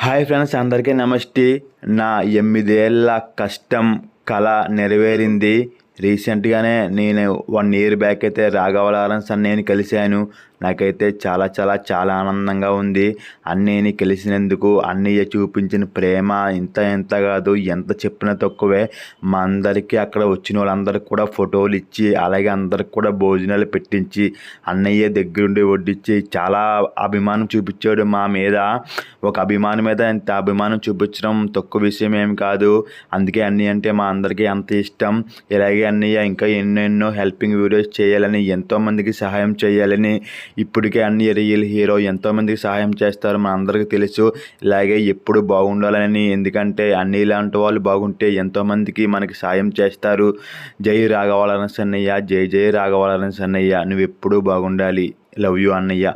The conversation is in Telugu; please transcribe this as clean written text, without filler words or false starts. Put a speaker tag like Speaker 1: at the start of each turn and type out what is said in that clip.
Speaker 1: హాయ్ ఫ్రెండ్స్, అందరికీ నమస్తే. నా 8 ఏళ్ళ కష్టం కళ నెరవేరింది. రీసెంట్గానే నేను 1 ఇయర్ బ్యాక్ అయితే రాఘవ లారెన్స్ అన్నయ్యని కలిశాను. నాకైతే చాలా ఆనందంగా ఉంది. అన్నయ్యని కలిసినందుకు అన్నయ్య చూపించిన ప్రేమ ఇంత కాదు, ఎంత చెప్పినా తక్కువే. మా అందరికీ అక్కడ వచ్చిన వాళ్ళందరికీ కూడా ఫోటోలు ఇచ్చి, అలాగే అందరికి కూడా భోజనాలు పెట్టించి, అన్నయ్య దగ్గరుండి వడ్డించి చాలా అభిమానం చూపించాడు మా మీద. ఒక అభిమానం మీద ఇంత అభిమానం చూపించడం తక్కువ విషయం ఏమి కాదు. అందుకే అన్నయ్య అంటే మా అందరికీ అంత ఇష్టం. ఇలాగే అన్నయ్య ఇంకా ఎన్నెన్నో హెల్పింగ్ వీడియోస్ చేయాలని, ఎంతోమందికి సహాయం చేయాలని, ఇప్పటికే అన్నయ్య రియల్ హీరో, ఎంతోమందికి సహాయం చేస్తారు మన అందరికీ తెలుసు. ఇలాగే ఎప్పుడు బాగుండాలని, ఎందుకంటే అన్నయ్య లాంటి వాళ్ళు బాగుంటే ఎంతోమందికి మనకి సాయం చేస్తారు. జై రాఘవ లారెన్స్ అన్నయ్య, జై రాఘవ లారెన్స్ అన్నయ్య, నువ్వు ఎప్పుడూ బాగుండాలి. లవ్ యూ అన్నయ్య.